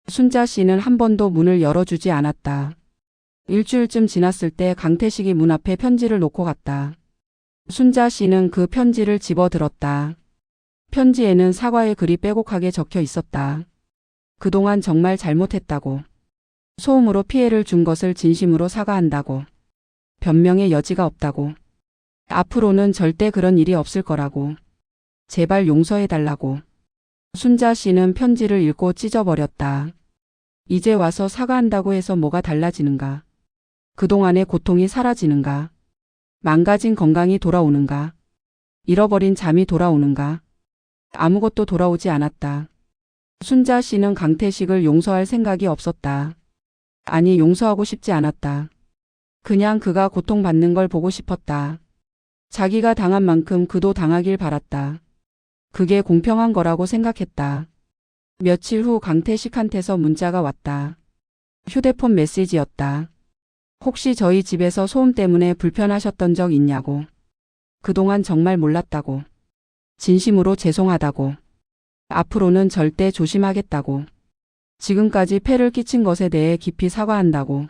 순자 씨는 한 번도 문을 열어주지 않았다. 일주일쯤 지났을 때 강태식이 문 앞에 편지를 놓고 갔다. 순자 씨는 그 편지를 집어들었다. 편지에는 사과의 글이 빼곡하게 적혀 있었다. 그동안 정말 잘못했다고. 소음으로 피해를 준 것을 진심으로 사과한다고. 변명의 여지가 없다고. 앞으로는 절대 그런 일이 없을 거라고. 제발 용서해달라고. 순자 씨는 편지를 읽고 찢어버렸다. 이제 와서 사과한다고 해서 뭐가 달라지는가? 그동안의 고통이 사라지는가? 망가진 건강이 돌아오는가? 잃어버린 잠이 돌아오는가? 아무것도 돌아오지 않았다. 순자 씨는 강태식을 용서할 생각이 없었다. 아니, 용서하고 싶지 않았다. 그냥 그가 고통받는 걸 보고 싶었다. 자기가 당한 만큼 그도 당하길 바랐다. 그게 공평한 거라고 생각했다. 며칠 후 강태식한테서 문자가 왔다. 휴대폰 메시지였다. 혹시 저희 집에서 소음 때문에 불편하셨던 적 있냐고. 그동안 정말 몰랐다고. 진심으로 죄송하다고. 앞으로는 절대 조심하겠다고. 지금까지 폐를 끼친 것에 대해 깊이 사과한다고.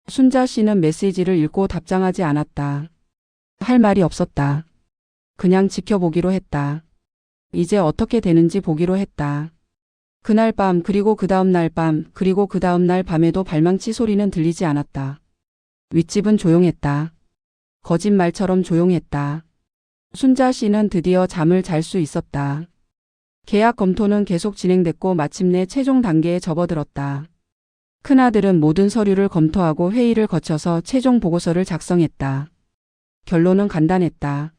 순자 씨는 메시지를 읽고 답장하지 않았다. 할 말이 없었다. 그냥 지켜보기로 했다. 이제 어떻게 되는지 보기로 했다. 그날 밤, 그리고 그 다음 날 밤, 그리고 그 다음 날 밤에도 발망치 소리는 들리지 않았다. 윗집은 조용했다. 거짓말처럼 조용했다. 순자 씨는 드디어 잠을 잘 수 있었다. 계약 검토는 계속 진행됐고 마침내 최종 단계에 접어들었다. 큰아들은 모든 서류를 검토하고 회의를 거쳐서 최종 보고서를 작성했다. 결론은 간단했다.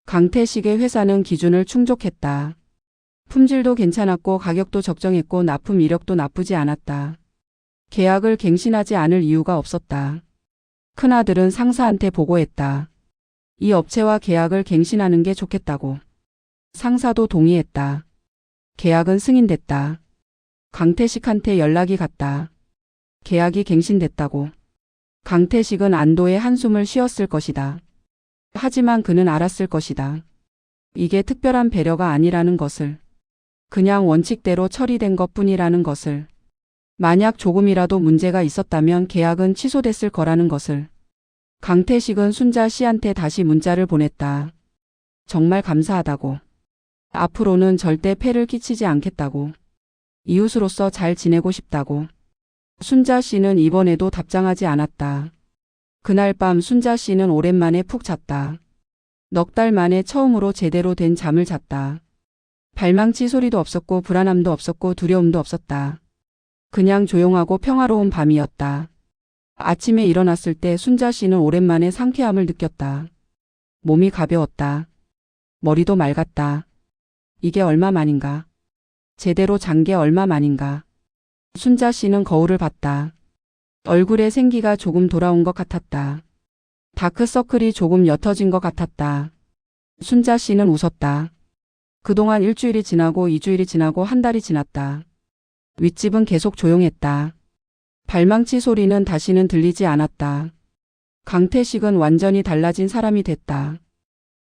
강태식의 회사는 기준을 충족했다. 품질도 괜찮았고 가격도 적정했고 납품 이력도 나쁘지 않았다. 계약을 갱신하지 않을 이유가 없었다. 큰아들은 상사한테 보고했다. 이 업체와 계약을 갱신하는 게 좋겠다고. 상사도 동의했다. 계약은 승인됐다. 강태식한테 연락이 갔다. 계약이 갱신됐다고. 강태식은 안도의 한숨을 쉬었을 것이다. 하지만 그는 알았을 것이다. 이게 특별한 배려가 아니라는 것을. 그냥 원칙대로 처리된 것뿐이라는 것을. 만약 조금이라도 문제가 있었다면 계약은 취소됐을 거라는 것을. 강태식은 순자 씨한테 다시 문자를 보냈다. 정말 감사하다고. 앞으로는 절대 폐를 끼치지 않겠다고. 이웃으로서 잘 지내고 싶다고. 순자 씨는 이번에도 답장하지 않았다. 그날 밤 순자 씨는 오랜만에 푹 잤다. 넉 달 만에 처음으로 제대로 된 잠을 잤다. 발망치 소리도 없었고 불안함도 없었고 두려움도 없었다. 그냥 조용하고 평화로운 밤이었다. 아침에 일어났을 때 순자 씨는 오랜만에 상쾌함을 느꼈다. 몸이 가벼웠다. 머리도 맑았다. 이게 얼마 만인가? 제대로 잔 게 얼마 만인가? 순자 씨는 거울을 봤다. 얼굴에 생기가 조금 돌아온 것 같았다. 다크서클이 조금 옅어진 것 같았다. 순자 씨는 웃었다. 그동안 일주일이 지나고 2주일이 지나고 한 달이 지났다. 윗집은 계속 조용했다. 발망치 소리는 다시는 들리지 않았다. 강태식은 완전히 달라진 사람이 됐다.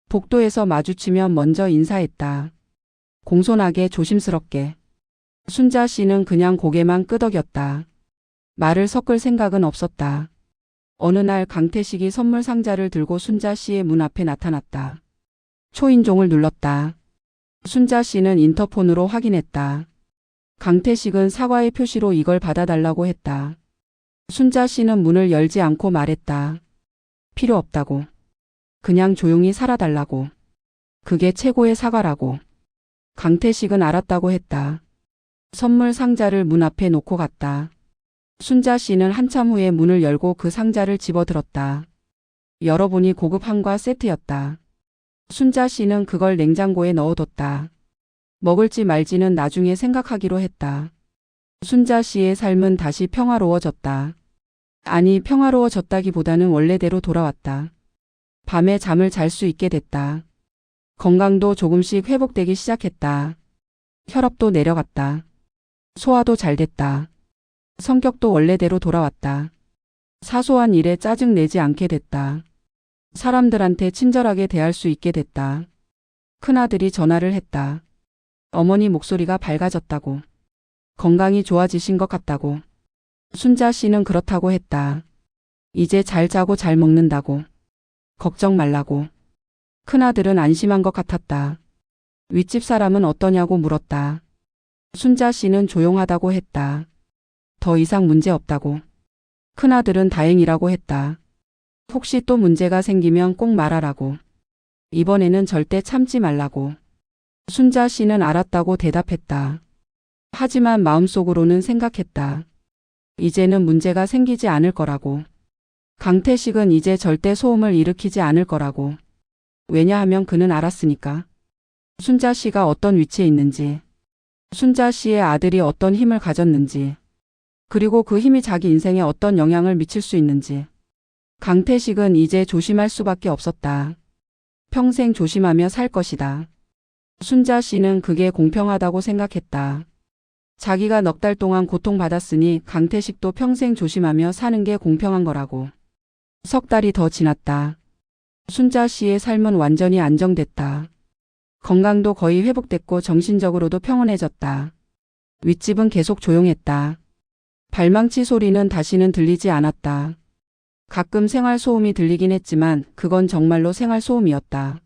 복도에서 마주치면 먼저 인사했다. 공손하게 조심스럽게. 순자 씨는 그냥 고개만 끄덕였다. 말을 섞을 생각은 없었다. 어느 날 강태식이 선물 상자를 들고 순자 씨의 문 앞에 나타났다. 초인종을 눌렀다. 순자 씨는 인터폰으로 확인했다. 강태식은 사과의 표시로 이걸 받아달라고 했다. 순자 씨는 문을 열지 않고 말했다. 필요 없다고. 그냥 조용히 살아달라고. 그게 최고의 사과라고. 강태식은 알았다고 했다. 선물 상자를 문 앞에 놓고 갔다. 순자 씨는 한참 후에 문을 열고 그 상자를 집어들었다. 열어보니 고급 한과 세트였다. 순자 씨는 그걸 냉장고에 넣어뒀다. 먹을지 말지는 나중에 생각하기로 했다. 순자 씨의 삶은 다시 평화로워졌다. 아니, 평화로워졌다기보다는 원래대로 돌아왔다. 밤에 잠을 잘 수 있게 됐다. 건강도 조금씩 회복되기 시작했다. 혈압도 내려갔다. 소화도 잘 됐다. 성격도 원래대로 돌아왔다. 사소한 일에 짜증 내지 않게 됐다. 사람들한테 친절하게 대할 수 있게 됐다. 큰아들이 전화를 했다. 어머니 목소리가 밝아졌다고. 건강이 좋아지신 것 같다고. 순자 씨는 그렇다고 했다. 이제 잘 자고 잘 먹는다고. 걱정 말라고. 큰아들은 안심한 것 같았다. 윗집 사람은 어떠냐고 물었다. 순자 씨는 조용하다고 했다. 더 이상 문제 없다고. 큰아들은 다행이라고 했다. 혹시 또 문제가 생기면 꼭 말하라고. 이번에는 절대 참지 말라고. 순자 씨는 알았다고 대답했다. 하지만 마음속으로는 생각했다. 이제는 문제가 생기지 않을 거라고. 강태식은 이제 절대 소음을 일으키지 않을 거라고. 왜냐하면 그는 알았으니까. 순자 씨가 어떤 위치에 있는지. 순자 씨의 아들이 어떤 힘을 가졌는지. 그리고 그 힘이 자기 인생에 어떤 영향을 미칠 수 있는지. 강태식은 이제 조심할 수밖에 없었다. 평생 조심하며 살 것이다. 순자 씨는 그게 공평하다고 생각했다. 자기가 넉 달 동안 고통받았으니 강태식도 평생 조심하며 사는 게 공평한 거라고. 석 달이 더 지났다. 순자 씨의 삶은 완전히 안정됐다. 건강도 거의 회복됐고 정신적으로도 평온해졌다. 윗집은 계속 조용했다. 발망치 소리는 다시는 들리지 않았다. 가끔 생활소음이 들리긴 했지만 그건 정말로 생활소음이었다.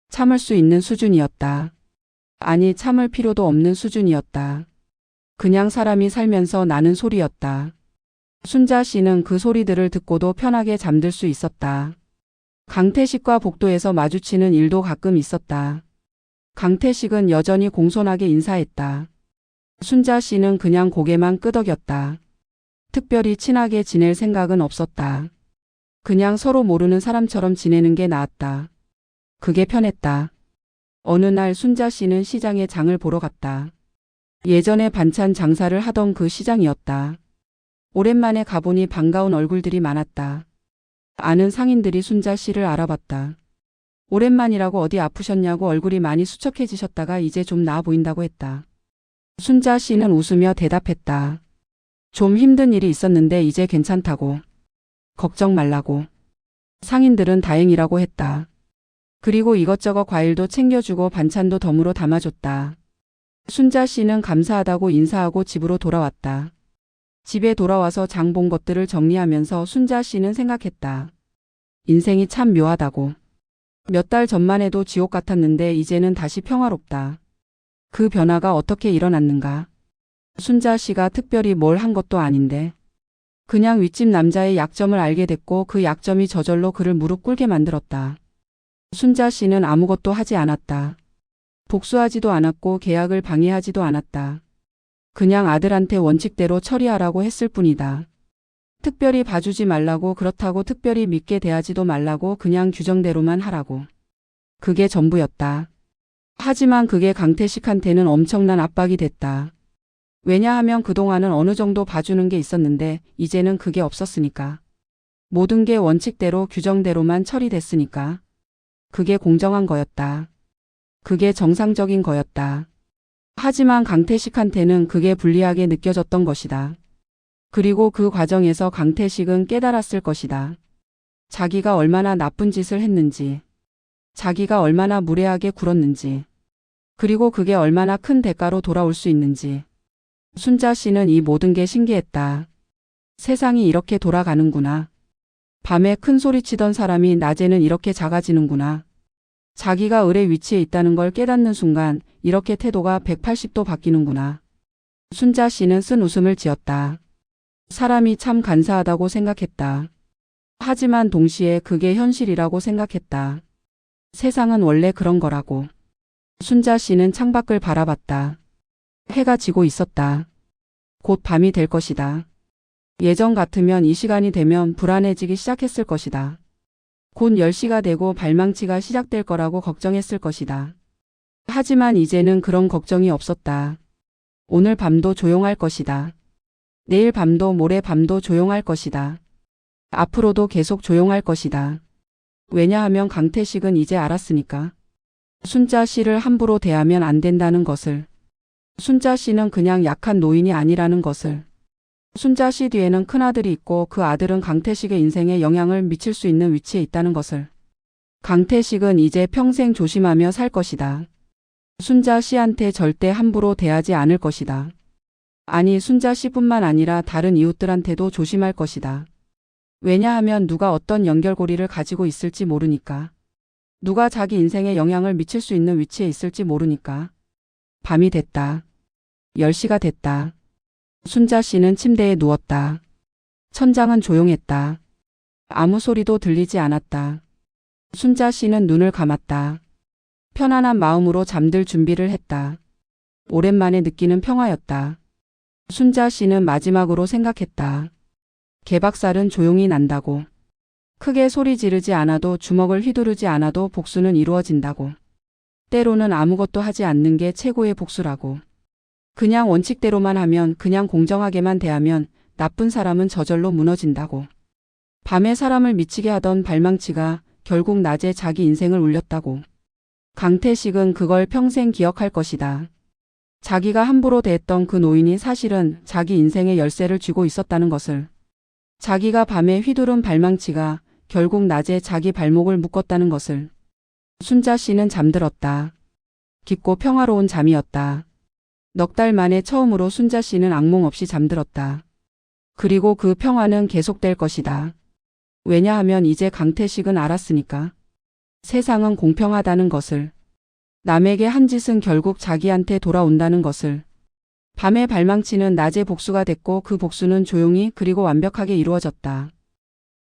참을 수 있는 수준이었다. 아니, 참을 필요도 없는 수준이었다. 그냥 사람이 살면서 나는 소리였다. 순자 씨는 그 소리들을 듣고도 편하게 잠들 수 있었다. 강태식과 복도에서 마주치는 일도 가끔 있었다. 강태식은 여전히 공손하게 인사했다. 순자 씨는 그냥 고개만 끄덕였다. 특별히 친하게 지낼 생각은 없었다. 그냥 서로 모르는 사람처럼 지내는 게 나았다. 그게 편했다. 어느 날 순자 씨는 시장에 장을 보러 갔다. 예전에 반찬 장사를 하던 그 시장이었다. 오랜만에 가보니 반가운 얼굴들이 많았다. 아는 상인들이 순자 씨를 알아봤다. 오랜만이라고 어디 아프셨냐고 얼굴이 많이 수척해지셨다가 이제 좀 나아 보인다고 했다. 순자 씨는 웃으며 대답했다. 좀 힘든 일이 있었는데 이제 괜찮다고. 걱정 말라고. 상인들은 다행이라고 했다. 그리고 이것저것 과일도 챙겨주고 반찬도 덤으로 담아줬다. 순자 씨는 감사하다고 인사하고 집으로 돌아왔다. 집에 돌아와서 장 본 것들을 정리하면서 순자 씨는 생각했다. 인생이 참 묘하다고. 몇 달 전만 해도 지옥 같았는데 이제는 다시 평화롭다. 그 변화가 어떻게 일어났는가? 순자 씨가 특별히 뭘 한 것도 아닌데. 그냥 윗집 남자의 약점을 알게 됐고 그 약점이 저절로 그를 무릎 꿇게 만들었다. 순자 씨는 아무것도 하지 않았다. 복수하지도 않았고 계약을 방해하지도 않았다. 그냥 아들한테 원칙대로 처리하라고 했을 뿐이다. 특별히 봐주지 말라고, 그렇다고 특별히 믿게 대하지도 말라고, 그냥 규정대로만 하라고. 그게 전부였다. 하지만 그게 강태식한테는 엄청난 압박이 됐다. 왜냐하면 그동안은 어느 정도 봐주는 게 있었는데 이제는 그게 없었으니까. 모든 게 원칙대로 규정대로만 처리됐으니까. 그게 공정한 거였다. 그게 정상적인 거였다. 하지만 강태식한테는 그게 불리하게 느껴졌던 것이다. 그리고 그 과정에서 강태식은 깨달았을 것이다. 자기가 얼마나 나쁜 짓을 했는지, 자기가 얼마나 무례하게 굴었는지, 그리고 그게 얼마나 큰 대가로 돌아올 수 있는지. 순자 씨는 이 모든 게 신기했다. 세상이 이렇게 돌아가는구나. 밤에 큰 소리 치던 사람이 낮에는 이렇게 작아지는구나. 자기가 을의 위치에 있다는 걸 깨닫는 순간 이렇게 태도가 180도 바뀌는구나. 순자 씨는 쓴 웃음을 지었다. 사람이 참 간사하다고 생각했다. 하지만 동시에 그게 현실이라고 생각했다. 세상은 원래 그런 거라고. 순자 씨는 창밖을 바라봤다. 해가 지고 있었다. 곧 밤이 될 것이다. 예전 같으면 이 시간이 되면 불안해지기 시작했을 것이다. 곧 10시가 되고 발망치가 시작될 거라고 걱정했을 것이다. 하지만 이제는 그런 걱정이 없었다. 오늘 밤도 조용할 것이다. 내일 밤도 모레 밤도 조용할 것이다. 앞으로도 계속 조용할 것이다. 왜냐하면 강태식은 이제 알았으니까. 순자 씨를 함부로 대하면 안 된다는 것을. 순자 씨는 그냥 약한 노인이 아니라는 것을. 순자 씨 뒤에는 큰아들이 있고 그 아들은 강태식의 인생에 영향을 미칠 수 있는 위치에 있다는 것을. 강태식은 이제 평생 조심하며 살 것이다. 순자 씨한테 절대 함부로 대하지 않을 것이다. 아니, 순자 씨뿐만 아니라 다른 이웃들한테도 조심할 것이다. 왜냐하면 누가 어떤 연결고리를 가지고 있을지 모르니까. 누가 자기 인생에 영향을 미칠 수 있는 위치에 있을지 모르니까. 밤이 됐다. 10시가 됐다. 순자 씨는 침대에 누웠다. 천장은 조용했다. 아무 소리도 들리지 않았다. 순자 씨는 눈을 감았다. 편안한 마음으로 잠들 준비를 했다. 오랜만에 느끼는 평화였다. 순자 씨는 마지막으로 생각했다. 개박살은 조용히 난다고. 크게 소리 지르지 않아도, 주먹을 휘두르지 않아도 복수는 이루어진다고. 때로는 아무것도 하지 않는 게 최고의 복수라고. 그냥 원칙대로만 하면, 그냥 공정하게만 대하면 나쁜 사람은 저절로 무너진다고. 밤에 사람을 미치게 하던 발망치가 결국 낮에 자기 인생을 울렸다고. 강태식은 그걸 평생 기억할 것이다. 자기가 함부로 대했던 그 노인이 사실은 자기 인생의 열쇠를 쥐고 있었다는 것을. 자기가 밤에 휘두른 발망치가 결국 낮에 자기 발목을 묶었다는 것을. 순자 씨는 잠들었다. 깊고 평화로운 잠이었다. 넉 달 만에 처음으로 순자 씨는 악몽 없이 잠들었다. 그리고 그 평화는 계속될 것이다. 왜냐하면 이제 강태식은 알았으니까. 세상은 공평하다는 것을. 남에게 한 짓은 결국 자기한테 돌아온다는 것을. 밤의 발망치는 낮에 복수가 됐고 그 복수는 조용히 그리고 완벽하게 이루어졌다.